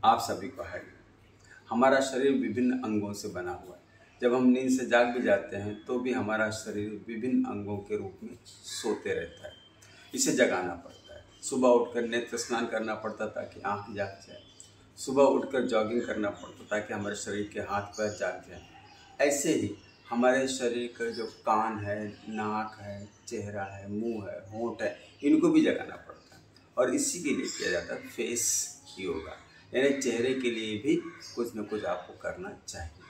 आप सभी को हाय। हमारा शरीर विभिन्न अंगों से बना हुआ है। जब हम नींद से जाग भी जाते हैं तो भी हमारा शरीर विभिन्न अंगों के रूप में सोते रहता है। इसे जगाना पड़ता है। सुबह उठकर नेत्र स्नान करना पड़ता ताकि आँख जाग जाए। सुबह उठकर जॉगिंग करना पड़ता ताकि हमारे शरीर के हाथ पैर जाग जाए। ऐसे ही हमारे शरीर का जो कान है, नाक है, चेहरा है, मुंह है, होंठ है, इनको भी जगाना पड़ता है। और इसी के लिए किया जाता है फेस योगा, यानी चेहरे के लिए भी कुछ न कुछ आपको करना चाहिए।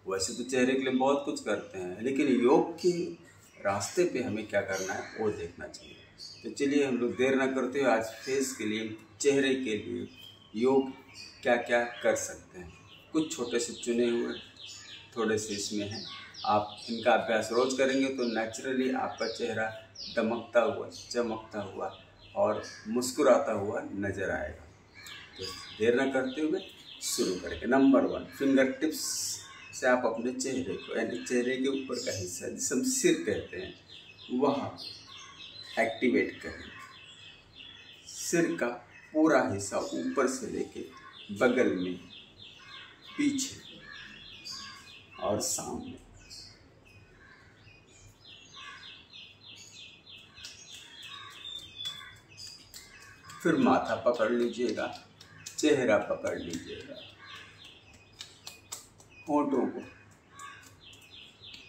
वैसे तो चेहरे के लिए बहुत कुछ करते हैं, लेकिन योग के रास्ते पे हमें क्या करना है वो देखना चाहिए। तो चलिए हम लोग देर ना करते हुए आज फेस के लिए, चेहरे के लिए योग क्या क्या कर सकते हैं, कुछ छोटे से चुने हुए थोड़े से इसमें हैं। आप इनका अभ्यास रोज करेंगे तो नेचुरली आपका चेहरा दमकता हुआ, चमकता हुआ और मुस्कुराता हुआ नजर आएगा। तो देर न करते हुए शुरू करेंगे। नंबर 1, फिंगर टिप्स से आप अपने चेहरे को, यानी चेहरे के ऊपर का हिस्सा जिसे हम सिर कहते हैं, वह एक्टिवेट करें। सिर का पूरा हिस्सा ऊपर से लेके बगल में, पीछे और सामने। फिर माथा पकड़ लीजिएगा, चेहरा पकड़ लीजिएगा, होंठों को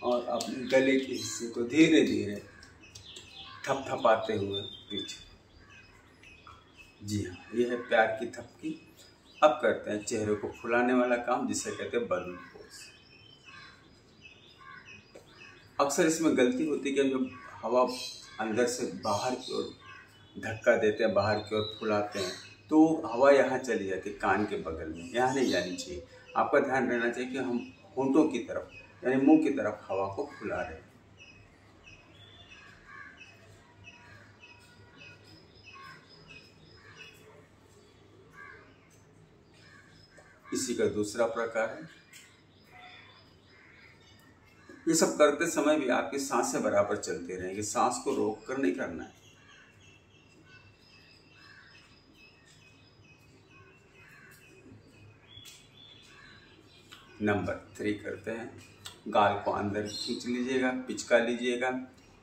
और अपने गले के हिस्से को धीरे धीरे थपथपाते हुए पीछे। जी हाँ, यह है प्यार की थपकी। अब करते हैं चेहरे को फुलाने वाला काम, जिसे कहते हैं बलून पोज। अक्सर इसमें गलती होती है कि हम जब हवा अंदर से बाहर की ओर धक्का देते हैं, बाहर की ओर फुलाते हैं, तो हवा यहाँ चली जाती है कान के बगल में, यहाँ नहीं जानी चाहिए। आपका ध्यान रहना चाहिए कि हम होंठों की तरफ, यानी मुंह की तरफ हवा को फुला रहे हैं। इसी का दूसरा प्रकार है। ये सब करते समय भी आपकी सांसें बराबर चलती रहेंगी, सांस को रोक कर नहीं करना है। नंबर 3 करते हैं। गाल को अंदर खींच लीजिएगा, पिचका लीजिएगा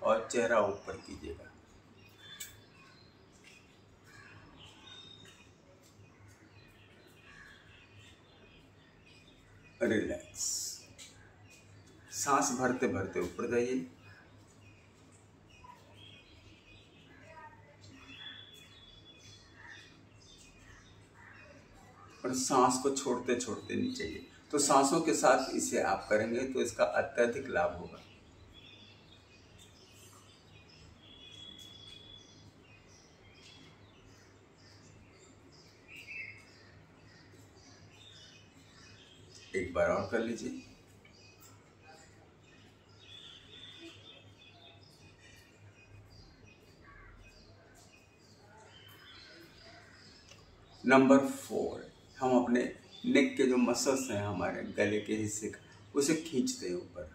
और चेहरा ऊपर कीजिएगा। रिलैक्स। सांस भरते भरते ऊपर जाइए, और सांस को छोड़ते छोड़ते नीचे जाइए। तो सांसों के साथ इसे आप करेंगे तो इसका अत्यधिक लाभ होगा। एक बार और कर लीजिए। नंबर 4, हम अपने नेक के जो मसल्स हैं, हमारे गले के हिस्से का, उसे खींचते हैं ऊपर।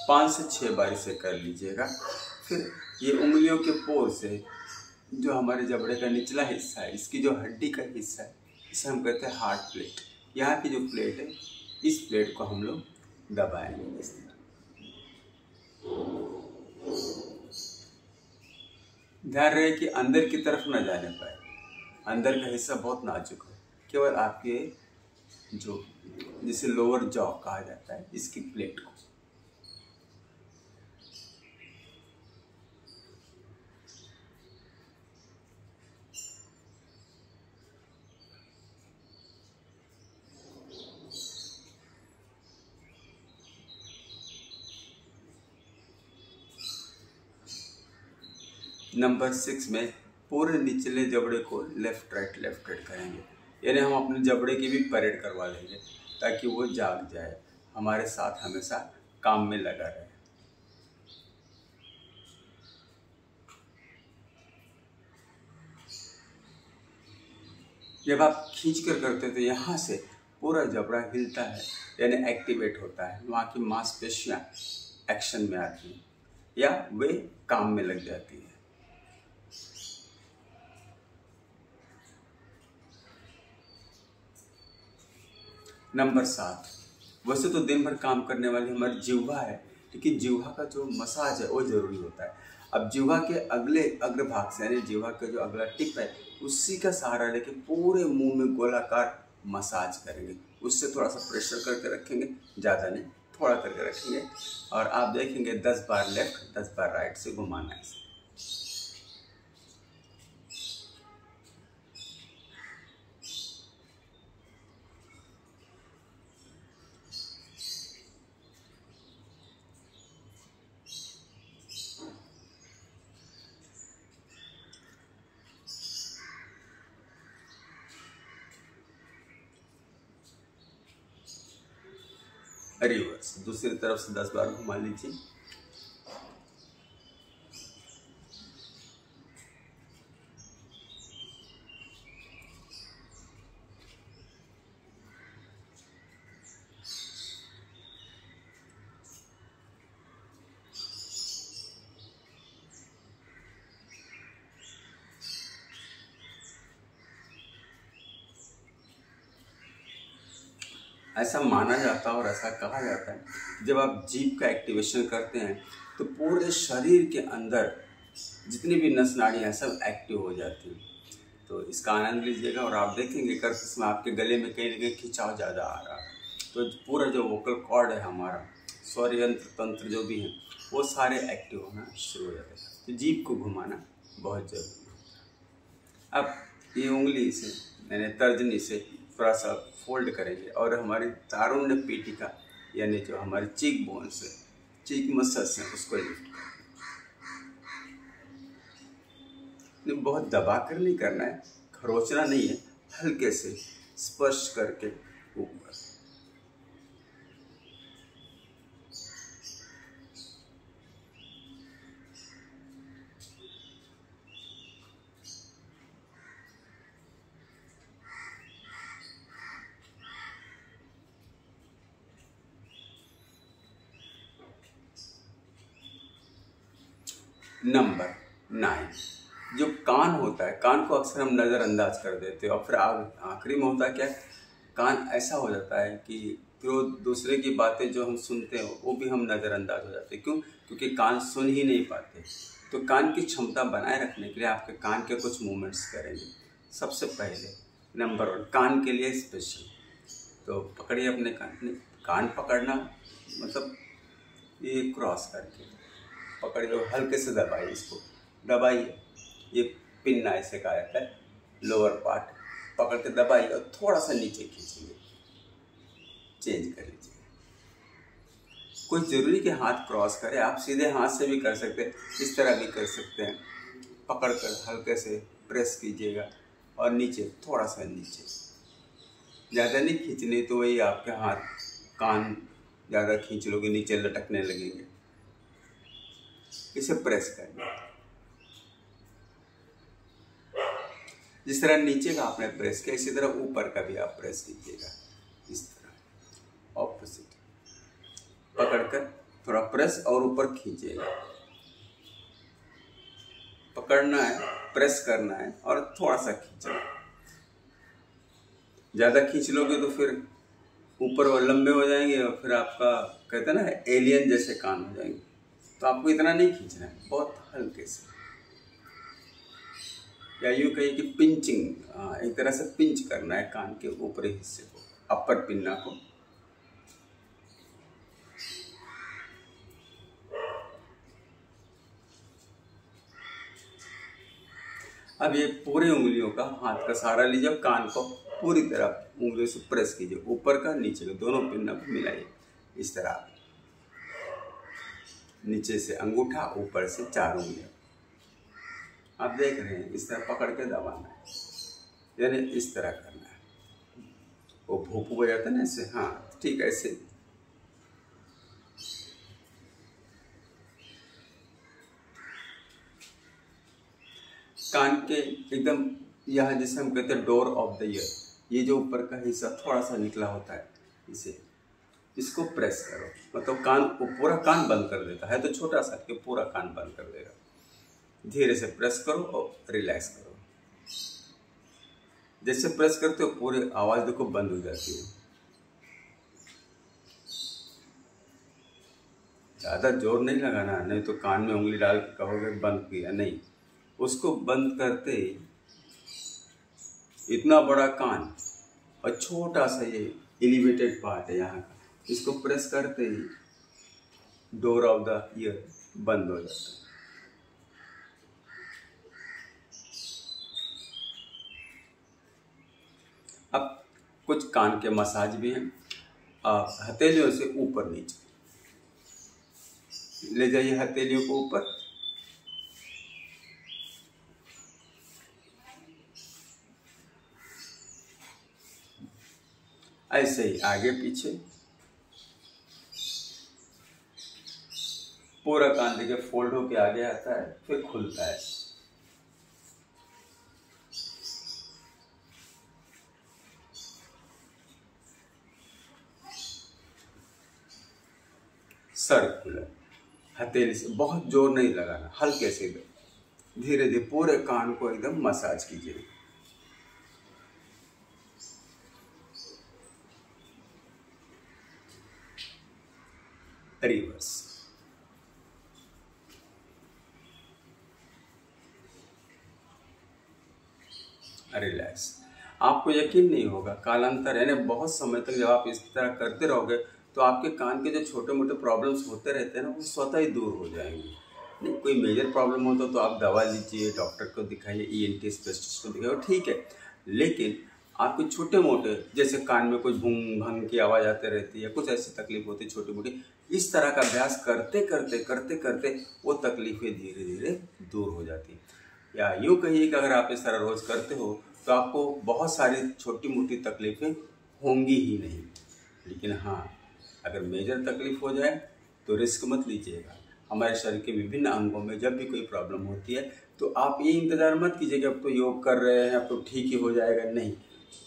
पाँच से 6 बार इसे कर लीजिएगा। फिर ये उंगलियों के पोर से जो हमारे जबड़े का निचला हिस्सा है, इसकी जो हड्डी का हिस्सा है, इसे हम कहते हैं हार्ट प्लेट। यहाँ की जो प्लेट है, इस प्लेट को हम लोग दबाएंगे इस तरह। ध्यान रहे कि अंदर की तरफ न जाने पाए। अंदर का हिस्सा बहुत नाजुक है, केवल आपके जो जिसे लोअर जॉ कहा जाता है, इसकी प्लेट को। नंबर 6 में पूरे निचले जबड़े को लेफ्ट राइट करेंगे, यानी हम अपने जबड़े की भी परेड करवा लेंगे ताकि वो जाग जाए, हमारे साथ हमेशा काम में लगा रहे। जब आप खींच कर करते हो तो यहाँ से पूरा जबड़ा हिलता है, यानी एक्टिवेट होता है, वहाँ की मांसपेशियाँ एक्शन में आती हैं या वे काम में लग जाती है। नंबर 7, वैसे तो दिन भर काम करने वाली हमारी जिह्वा है, लेकिन जिह्वा का जो मसाज है वो जरूरी होता है। अब जिह्वा के अगले अग्रभाग से, यानी जिह्वा का जो अगला टिप है, उसी का सहारा लेके पूरे मुंह में गोलाकार मसाज करेंगे। उससे थोड़ा सा प्रेशर करके रखेंगे, ज़्यादा नहीं, थोड़ा करके रखेंगे, और आप देखेंगे 10 बार लेफ्ट 10 बार राइट से घुमाना है इसे। रिवर्स दूसरी तरफ से 10 बार घुमा लीजिए। ऐसा माना जाता है और ऐसा कहा जाता है, जब आप जीभ का एक्टिवेशन करते हैं तो पूरे शरीर के अंदर जितनी भी नस नाड़ियाँ हैं सब एक्टिव हो जाती हैं। तो इसका आनंद लीजिएगा और आप देखेंगे करते समय आपके गले में कहीं ना कहीं खिंचाव ज़्यादा आ रहा है, तो पूरा जो वोकल कॉर्ड है हमारा, स्वर यंत्र तंत्र जो भी हैं, वो सारे एक्टिव होना शुरू हो जाते हैं। तो जीभ को घुमाना बहुत ज़रूरी है। अब ये उंगली से यानी तर्जनी से थोड़ा सा फोल्ड करेंगे और हमारी तारुण्य पेटिका यानी जो हमारे चीक बोन्स है, चीक मसल्स हैं, उसको लिफ्ट करें। बहुत दबा कर नहीं करना है, खरोचना नहीं है, हल्के से स्पर्श करके ऊपर। नंबर 9, जो कान होता है, कान को अक्सर हम नज़रअंदाज कर देते हैं और फिर आखिरी में होता है क्या, कान ऐसा हो जाता है कि फिर वो दूसरे की बातें जो हम सुनते हैं वो भी हम नज़रअंदाज हो जाते हैं। क्यों? क्योंकि कान सुन ही नहीं पाते। तो कान की क्षमता बनाए रखने के लिए आपके कान के कुछ मूवमेंट्स करेंगे। सबसे पहले नंबर 1, कान के लिए स्पेशल, तो पकड़िए अपने कान पकड़ना मतलब ये क्रॉस करके पकड़िए और हल्के से दबाइए, इसको दबाइए, ये पिन्ना ऐसे कहा जाता है, लोअर पार्ट पकड़ के दबाइए और थोड़ा सा नीचे खींचिए, चेंज कर लीजिए। कोई ज़रूरी कि हाथ क्रॉस करे, आप सीधे हाथ से भी कर सकते हैं, इस तरह भी कर सकते हैं। पकड़ कर हल्के से प्रेस कीजिएगा और नीचे, थोड़ा सा नीचे, ज़्यादा नहीं खींचने, तो वही आपके हाथ कान ज़्यादा खींच लोगे नीचे लटकने लगेंगे। इसे प्रेस करिए, जिस तरह नीचे का आपने प्रेस किया इसी तरह ऊपर का भी आप प्रेस कीजिएगा, इस तरह ऑपोजिट पकड़कर थोड़ा प्रेस और ऊपर खींचिएगा। पकड़ना है, प्रेस करना है और थोड़ा सा खींचना। ज़्यादा खींच लोगे तो फिर ऊपर वो लंबे हो जाएंगे और फिर आपका कहते हैं ना एलियन जैसे कान हो जाएंगे। तो आपको इतना नहीं खींचना है, बहुत हल्के से, या यूँ कहिए कि पिंचिंग, एक तरह से पिंच करना है कान के ऊपरी हिस्से को, अपर पिन्ना को। अब ये पूरी उंगलियों का हाथ का सहारा लीजिए, कान को पूरी तरह उंगलियों से प्रेस कीजिए, ऊपर का नीचे का दोनों पिन्ना को मिलाइए, इस तरह नीचे से अंगूठा, ऊपर से 4 उंगलियां आप देख रहे हैं, इस तरह पकड़ के दबाना है, यानी इस तरह करना है। वो भोंपू हो जाता है ना ऐसे, हाँ ठीक ऐसे। कान के एकदम यहाँ जिसे हम कहते हैं डोर ऑफ द ईयर, ये जो ऊपर का हिस्सा थोड़ा सा निकला होता है, इसको प्रेस करो, मतलब कान को पूरा कान बंद कर देता है, तो छोटा सा कि पूरा कान बंद कर देगा। धीरे से प्रेस करो और रिलैक्स करो। जैसे प्रेस करते हो पूरी आवाज देखो बंद हो जाती है। ज़्यादा जोर नहीं लगाना, नहीं तो कान में उंगली डाल के कहोगे बंद किया, नहीं। उसको बंद करते इतना बड़ा कान और छोटा सा ये एलिवेटेड पार्ट है यहाँ का, इसको प्रेस करते ही डोर ऑफ द ईयर बंद हो जाता है। अब कुछ कान के मसाज भी हैं। आप हथेलियों से ऊपर नीचे ले जाइए, हथेलियों को ऊपर, ऐसे ही आगे पीछे पूरा कान देखिए फोल्ड होके आगे आता है, फिर खुलता है। सर्कुलर, हथेली से बहुत जोर नहीं लगाना, हल्के से धीरे धीरे पूरे कान को एकदम मसाज कीजिए। Reverse, relax. आपको यकीन नहीं होगा, कालांतर यानी बहुत समय तक जब आप इस तरह करते रहोगे तो आपके कान के जो छोटे मोटे प्रॉब्लम्स होते रहते हैं ना, वो स्वतः ही दूर हो जाएंगे। नहीं कोई मेजर प्रॉब्लम हो तो आप दवा लीजिए, डॉक्टर को दिखाइए, ENT स्पेशलिस्ट को दिखाइए, ठीक है। लेकिन आपके छोटे मोटे जैसे कान में कोई भूंग भंग की आवाज़ आते रहती है, कुछ ऐसी तकलीफ होती है छोटी मोटी, इस तरह का अभ्यास करते करते करते करते वो तकलीफें धीरे धीरे दूर हो जाती हैं। या यूँ कहिए कि अगर आप इस तरह रोज़ करते हो तो आपको बहुत सारी छोटी मोटी तकलीफें होंगी ही नहीं। लेकिन हाँ, अगर मेजर तकलीफ हो जाए तो रिस्क मत लीजिएगा। हमारे शरीर के विभिन्न अंगों में जब भी कोई प्रॉब्लम होती है तो आप ये इंतज़ार मत कीजिए कि अब तो योग कर रहे हैं अब तो ठीक ही हो जाएगा, नहीं।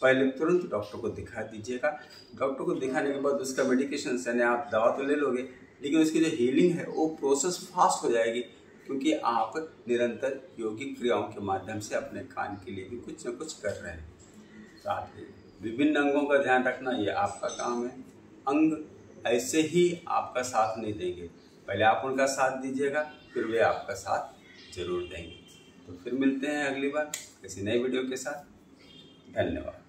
पहले तुरंत डॉक्टर को दिखा दीजिएगा। डॉक्टर को दिखाने के बाद उसका मेडिकेशन यानी आप दवा तो ले लोगे, लेकिन उसकी जो हीलिंग है वो प्रोसेस फास्ट हो जाएगी, क्योंकि आप निरंतर योगिक क्रियाओं के माध्यम से अपने कान के लिए भी कुछ न कुछ कर रहे हैं। तो आप विभिन्न अंगों का ध्यान रखना ये आपका काम है। अंग ऐसे ही आपका साथ नहीं देंगे, पहले आप उनका साथ दीजिएगा, फिर वे आपका साथ जरूर देंगे। तो फिर मिलते हैं अगली बार किसी नई वीडियो के साथ। धन्यवाद।